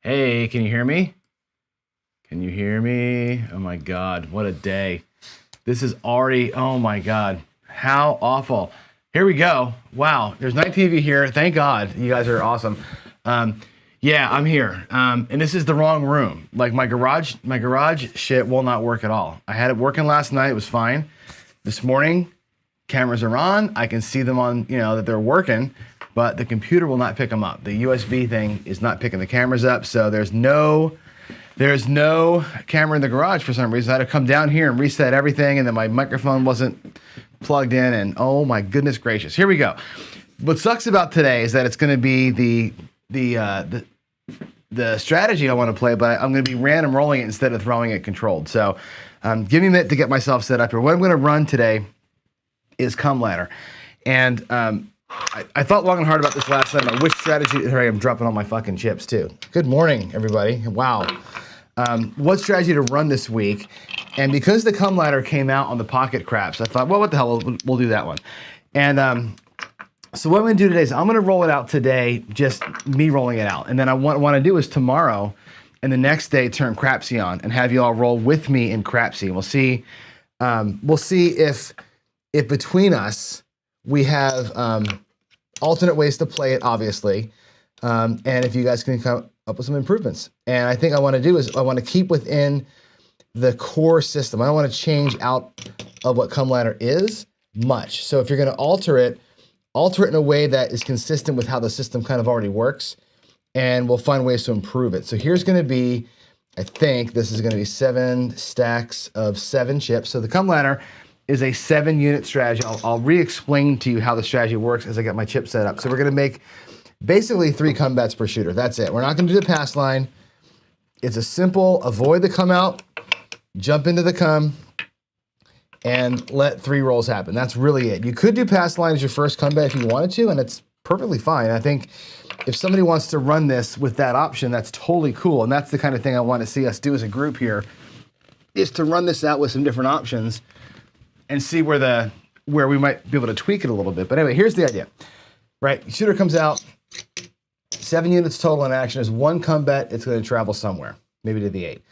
Hey, can you hear me? Can you hear me? Oh my God, what a day. This is already, oh my God, how awful. Here we go. Wow, there's 19 of you here. Thank God, you guys are awesome. Yeah, I'm here. And this is the wrong room. Like my garage shit will not work at all. I had it working last night, it was fine. This morning, cameras are on. I can see them on, that they're working, but the computer will not pick them up. The USB thing is not picking the cameras up, so there's no camera in the garage for some reason. I had to come down here and reset everything, and then my microphone wasn't plugged in, and oh my goodness gracious. Here we go. What sucks about today is that it's going to be the strategy I want to play, but I'm going to be random rolling it instead of throwing it controlled. So give me a minute to get myself set up here. What I'm going to run today is Come Ladder. And I thought long and hard about this last night. Which strategy? Here I am dropping all my fucking chips too. Good morning, everybody. Wow. What strategy to run this week? And because the Come Ladder came out on the Pocket Craps, I thought, well, what the hell? We'll do that one. And so what I'm going to do today is I'm going to roll it out today, just me rolling it out. And then what I want to do is tomorrow and the next day turn Crapsy on and have you all roll with me in Crapsy. And we'll see if between us we have alternate ways to play it, obviously, and if you guys can come up with some improvements. And I think I want to do is I want to keep within the core system. I don't want to change out of what Come Ladder is much. So if you're going to alter it in a way that is consistent with how the system kind of already works, and we'll find ways to improve it. So here's going to be, I think this is going to be 7 stacks of 7 chips. So the Come Ladder is a 7-unit strategy. I'll re-explain to you how the strategy works as I get my chip set up. So we're gonna make basically 3 come bets per shooter. That's it. We're not gonna do the pass line. It's a simple, avoid the come out, jump into the come, and let 3 rolls happen. That's really it. You could do pass line as your first come bet if you wanted to, and it's perfectly fine. I think if somebody wants to run this with that option, that's totally cool. And that's the kind of thing I want to see us do as a group here, is to run this out with some different options and see where we might be able to tweak it a little bit. But anyway, here's the idea, right? Shooter comes out, 7 units total in action. Is 1 come bet. It's going to travel somewhere, maybe to the 8.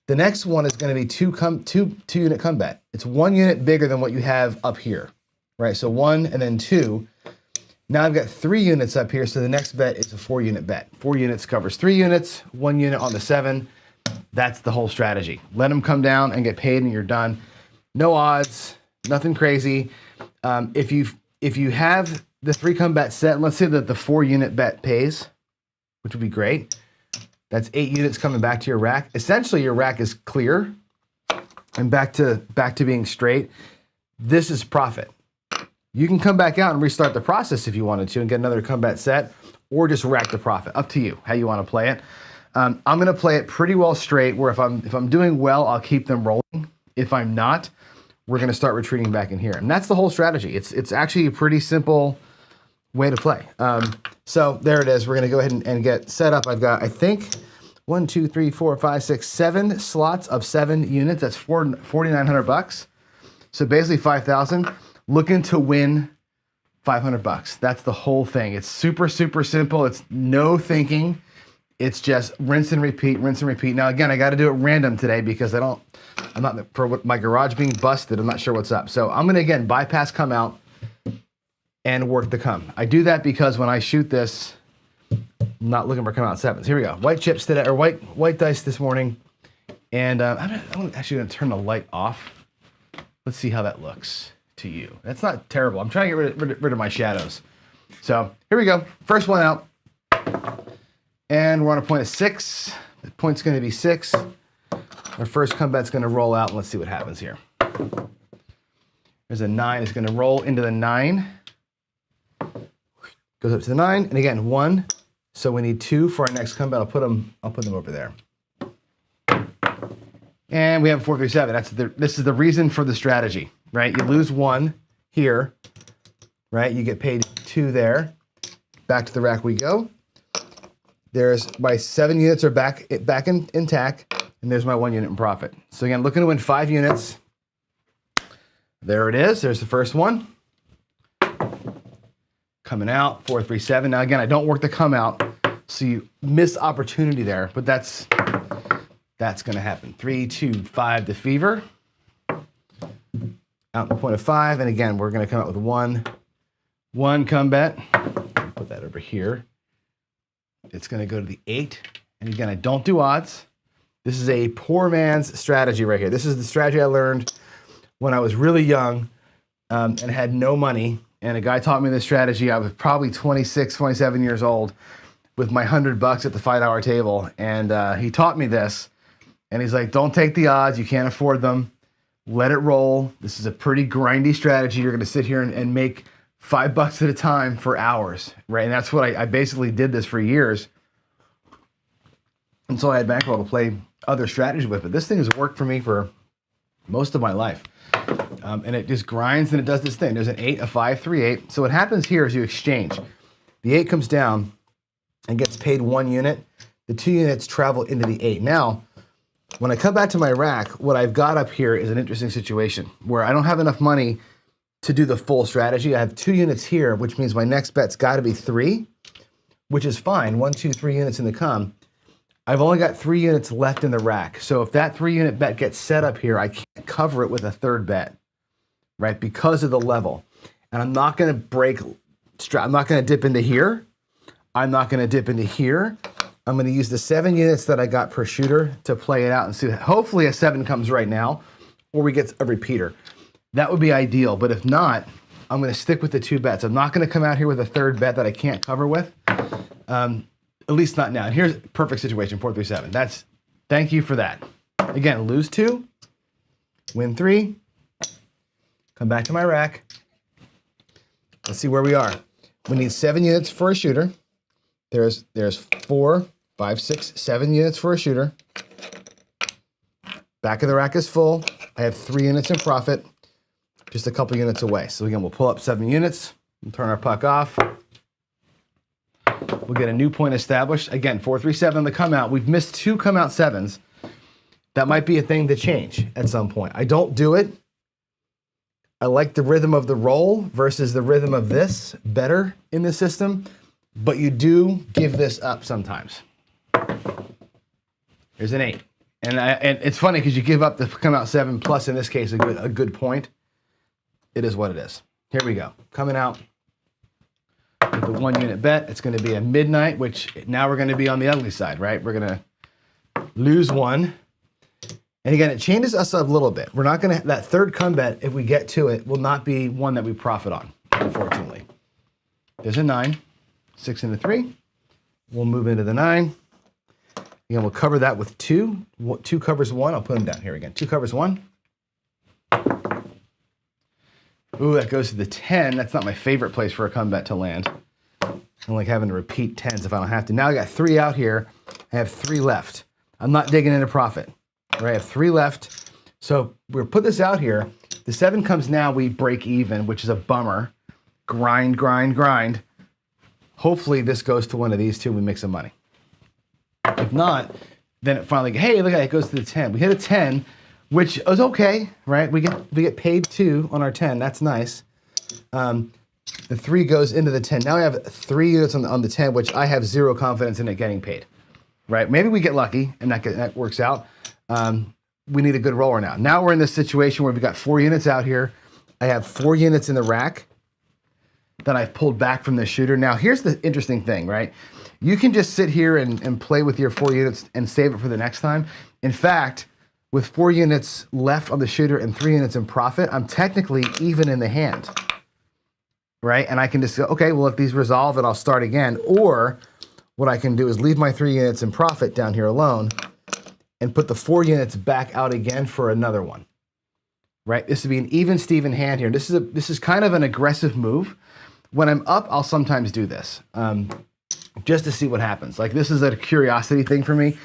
The next one is going to be 2 unit come bet. It's 1 unit bigger than what you have up here, right? So 1 and then 2. Now I've got 3 units up here, so the next bet is a 4 unit bet. 4 units covers 3 units, 1 unit on the 7. That's the whole strategy. Let them come down and get paid and you're done. No odds. Nothing crazy. If you have the 3 come bet set, and let's say that the 4 unit bet pays, which would be great. That's 8 units coming back to your rack. Essentially, your rack is clear and back to being straight. This is profit. You can come back out and restart the process if you wanted to and get another come bet set, or just rack the profit. Up to you how you want to play it. I'm going to play it pretty well straight, where if I'm doing well, I'll keep them rolling. If I'm not, we're going to start retreating back in here. And that's the whole strategy. It's actually a pretty simple way to play. So there it is. We're going to go ahead and get set up. I've got, I think, 1, 2, 3, 4, 5, 6, 7 slots of 7 units. That's $4,900. So basically 5,000. Looking to win $500. That's the whole thing. It's super, super simple. It's no thinking. It's just rinse and repeat, rinse and repeat. Now, again, I got to do it random today because I'm not, for what my garage being busted, I'm not sure what's up. So I'm going to, again, bypass come out and work the come. I do that because when I shoot this, I'm not looking for come out sevens. Here we go. White chips today, or white dice this morning. And I'm actually going to turn the light off. Let's see how that looks to you. That's not terrible. I'm trying to get rid of my shadows. So here we go. First one out. And we're on a point of 6. The point's going to be 6. Our first comeback's going to roll out. And let's see what happens here. There's a 9. It's going to roll into the 9. Goes up to the 9. And again, 1. So we need 2 for our next comeback. I'll put them over there. And we have 4, 3, 7. This is the reason for the strategy, right? You lose 1 here, right? You get paid 2 there. Back to the rack we go. There's my 7 units are back intact, and there's my 1 unit in profit. So again, looking to win 5 units. There it is. There's the first one. Coming out, 4, 3, 7. Now again, I don't work the come out, so you miss opportunity there, but that's going to happen. 3, 2, 5 to fever. Out in the point of 5, and again, we're going to come out with 1 come bet. Put that over here. It's going to go to the 8. And again, I don't do odds. This is a poor man's strategy right here. This is the strategy I learned when I was really young and had no money. And a guy taught me this strategy. I was probably 26, 27 years old with my $100 at the $5 table. And he taught me this. And he's like, don't take the odds. You can't afford them. Let it roll. This is a pretty grindy strategy. You're going to sit here and make $5 at a time for hours, right? And that's what I basically did this for years until I had bankroll to play other strategies with. But this thing has worked for me for most of my life. And it just grinds and it does this thing. There's an 8, a 5, 3, 8. So what happens here is you exchange. The 8 comes down and gets paid 1 unit. The 2 units travel into the 8. Now, when I come back to my rack, what I've got up here is an interesting situation where I don't have enough money to do the full strategy. I have 2 units here, which means my next bet's got to be 3, which is fine. 1, 2, 3 units in the come. I've only got 3 units left in the rack. So if that 3 unit bet gets set up here, I can't cover it with a third bet, right? Because of the level. And I'm not going to I'm not going to dip into here. I'm not going to dip into here. I'm going to use the 7 units that I got per shooter to play it out and see. Hopefully a 7 comes right now, or we get a repeater. That would be ideal. But if not, I'm going to stick with the 2 bets. I'm not going to come out here with a third bet that I can't cover with. At least not now. And here's a perfect situation, 4, 3, 7. Thank you for that. Again, lose 2, win 3, come back to my rack. Let's see where we are. We need 7 units for a shooter. There's 4, 5, 6, 7 units for a shooter. Back of the rack is full. I have 3 units in profit, just a couple units away. So again, we'll pull up 7 units. We'll turn our puck off. We'll get a new point established. Again, 4, 3, 7 on the come out. We've missed 2 come out 7s. That might be a thing to change at some point. I don't do it. I like the rhythm of the roll versus the rhythm of this better in the system, but you do give this up sometimes. There's an 8. And it's funny because you give up the come out 7 plus, in this case, a good point. It is what it is. Here we go. Coming out with the 1 unit bet. It's going to be a midnight, which now we're going to be on the ugly side, right? We're going to lose 1. And again, it changes us up a little bit. We're not going to, that third come bet, if we get to it, will not be one that we profit on, unfortunately. There's a 9, 6 and a 3. We'll move into the 9. Again, we'll cover that with 2. 2 covers 1. I'll put them down here again. 2 covers 1. Ooh, that goes to the 10. That's not my favorite place for a come bet to land. I don't like having to repeat 10s if I don't have to. Now I got 3 out here. I have 3 left. I'm not digging into profit. Right, I have 3 left. So we'll put this out here. The 7 comes now, we break even, which is a bummer. Grind, grind, grind. Hopefully this goes to one of these 2 and we make some money. If not, then it finally, hey, look at it, it goes to the 10. We hit a 10, which is okay, right? We get paid 2 on our 10. That's nice. The 3 goes into the 10. Now I have 3 units on the 10, which I have 0 confidence in it getting paid. Right? Maybe we get lucky and that works out. We need a good roller now. Now we're in this situation where we've got 4 units out here. I have 4 units in the rack. that I've pulled back from the shooter. Now, here's the interesting thing, right? You can just sit here and play with your 4 units and save it for the next time. In fact, with 4 units left on the shooter and 3 units in profit, I'm technically even in the hand, right? And I can just go, okay, well, if these resolve, then I'll start again. Or what I can do is leave my 3 units in profit down here alone and put the 4 units back out again for another one, right? This would be an even Steven hand here. This is kind of an aggressive move. When I'm up, I'll sometimes do this just to see what happens. Like, this is a curiosity thing for me.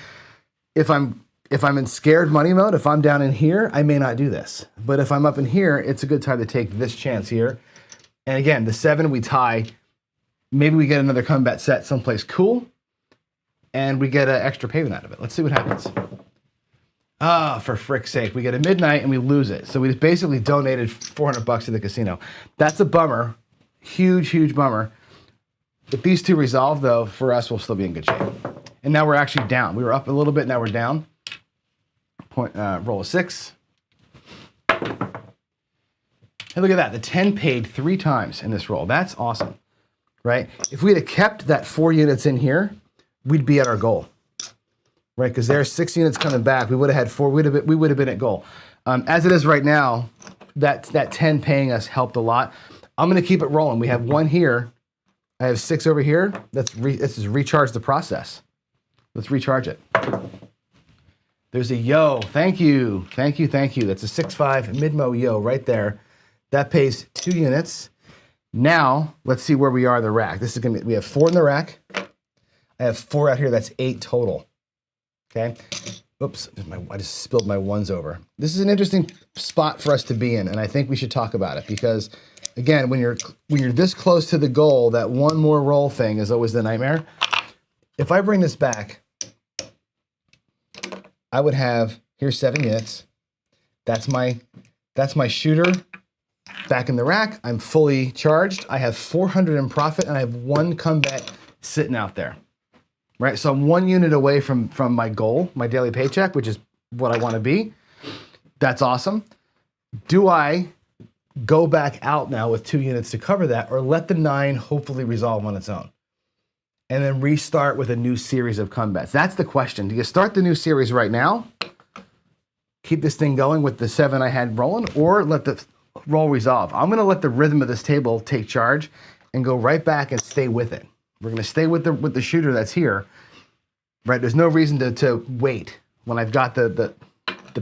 If I'm in scared money mode, if I'm down in here, I may not do this. But if I'm up in here, it's a good time to take this chance here. And again, the 7 we tie, maybe we get another combat set someplace cool, and we get an extra payment out of it. Let's see what happens. Ah, for frick's sake, we get a midnight and we lose it. So we basically donated $400 to the casino. That's a bummer. Huge, huge bummer. If these 2 resolve, though, for us, we'll still be in good shape. And now we're actually down. We were up a little bit, now we're down. Roll a 6. And look at that, the 10 paid 3 times in this roll. That's awesome, right? If we'd have kept that 4 units in here, we'd be at our goal, right? Because there's 6 units coming back. We would have had 4, we would have been at goal. As it is right now, that 10 paying us helped a lot. I'm gonna keep it rolling. We have 1 here. I have 6 over here. This is recharge the process. Let's recharge it. There's a yo, thank you, thank you, thank you. That's a 6.5 mid-mo yo right there. That pays 2 units. Now, let's see where we are in the rack. This is gonna be, we have 4 in the rack. I have 4 out here, that's 8 total, okay? Oops, I just spilled my ones over. This is an interesting spot for us to be in, and I think we should talk about it because, again, when you're this close to the goal, that 1 more roll thing is always the nightmare. If I bring this back, I would have, here's 7 units. That's my shooter back in the rack. I'm fully charged. I have 400 in profit and I have 1 combat sitting out there, right? So I'm 1 unit away from my goal, my daily paycheck, which is what I want to be. That's awesome. Do I go back out now with 2 units to cover that, or let the 9 hopefully resolve on its own? And then restart with a new series of combats. That's the question. Do you start the new series right now, keep this thing going with the 7 I had rolling, or let the roll resolve? I'm gonna let the rhythm of this table take charge and go right back and stay with it. We're gonna stay with the shooter that's here, right? There's no reason to wait when I've got the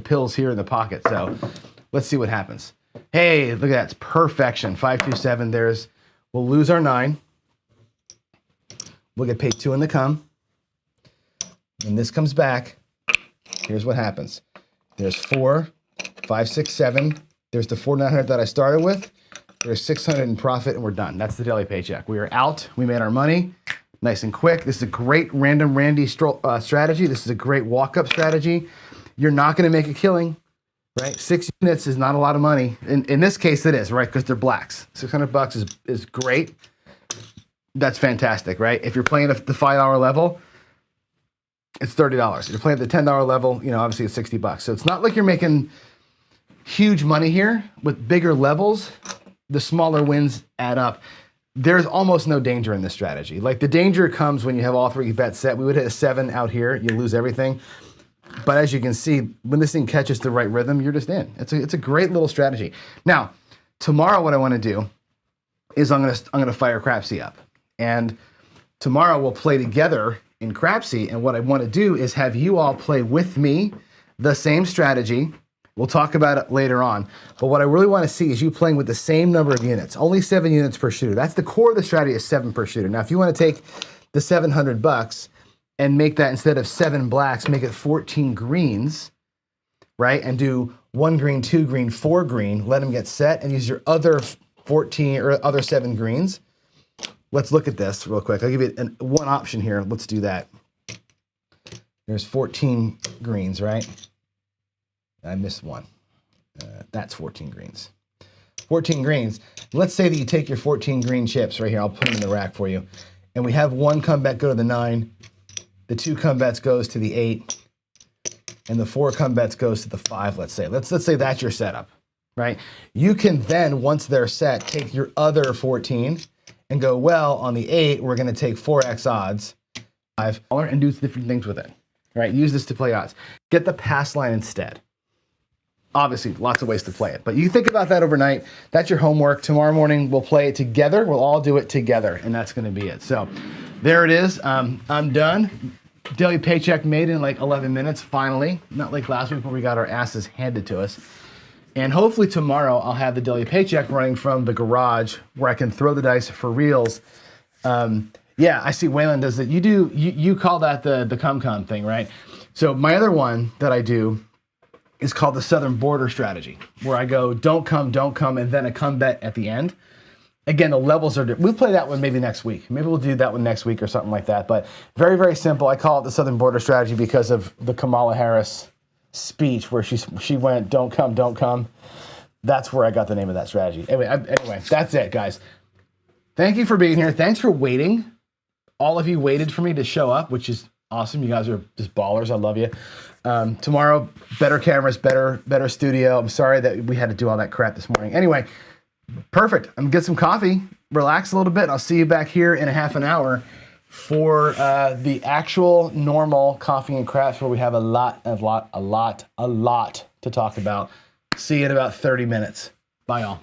pills here in the pocket. So let's see what happens. Hey, look at that, it's perfection. 527, we'll lose our 9. We'll get paid 2 in the come. When this comes back, here's what happens. There's 4, 5, 6, 7. There's the 4,900 that I started with. There's 600 in profit, and we're done. That's the daily paycheck. We are out. We made our money. Nice and quick. This is a great random Randy strategy. This is a great walk-up strategy. You're not going to make a killing, right? 6 units is not a lot of money. In this case, it is, right? Because they're blacks. $600 is great. That's fantastic, right? If you're playing at the $5 level, it's $30. If you're playing at the $10 level, obviously it's $60. So it's not like you're making huge money here. With bigger levels, the smaller wins add up. There's almost no danger in this strategy. Like, the danger comes when you have all 3 bets set. We would hit a 7 out here, you lose everything. But as you can see, when this thing catches the right rhythm, you're just in. It's a great little strategy. Now, tomorrow what I want to do is I'm gonna fire Crapsy up. And tomorrow we'll play together in Crapsy, and what I want to do is have you all play with me the same strategy. We'll talk about it later on, but what I really want to see is you playing with the same number of units, only 7 units per shooter. That's the core of the strategy, is 7 per shooter. Now, if you want to take the $700 and make that, instead of 7 blacks, make it 14 greens, right? And do 1 green, 2 green, 4 green, let them get set, and use your other 14 or other 7 greens. Let's look at this real quick. I'll give you one option here. Let's do that. There's 14 greens, right? I missed one. That's 14 greens. 14 greens. Let's say that you take your 14 green chips right here. I'll put them in the rack for you. And we have 1 combat go to the 9. The 2 combats goes to the 8. And the 4 combats goes to the 5, let's say. Let's say that's your setup, right? You can then, once they're set, take your other 14 and go, well, on the 8, we're going to take 4x odds, 5, and do different things with it. Right? Use this to play odds. Get the pass line instead. Obviously, lots of ways to play it, but you think about that overnight. That's your homework. Tomorrow morning, we'll play it together. We'll all do it together, and that's going to be it. So there it is. I'm done. Daily paycheck made in like 11 minutes, finally. Not like last week where we got our asses handed to us. And hopefully tomorrow, I'll have the daily paycheck running from the garage where I can throw the dice for reals. Yeah, I see Waylon does it. You call that the cum thing, right? So my other one that I do is called the Southern Border Strategy, where I go, don't come, and then a come bet at the end. Again, the levels are different. We'll play that one maybe next week. Maybe we'll do that one next week or something like that. But very, very simple. I call it the Southern Border Strategy because of the Kamala Harris speech where she went, don't come. That's where I got the name of that strategy. Anyway, that's it, guys. Thank you for being here. Thanks for waiting. All of you waited for me to show up, which is awesome. You guys are just ballers. I love you. Tomorrow, better cameras, better studio. I'm sorry that we had to do all that crap this morning. Anyway, perfect. I'm gonna get some coffee, relax a little bit. I'll see you back here in a half an hour for the actual normal coffee and crafts where we have a lot to talk about. See you in about 30 minutes. Bye, y'all.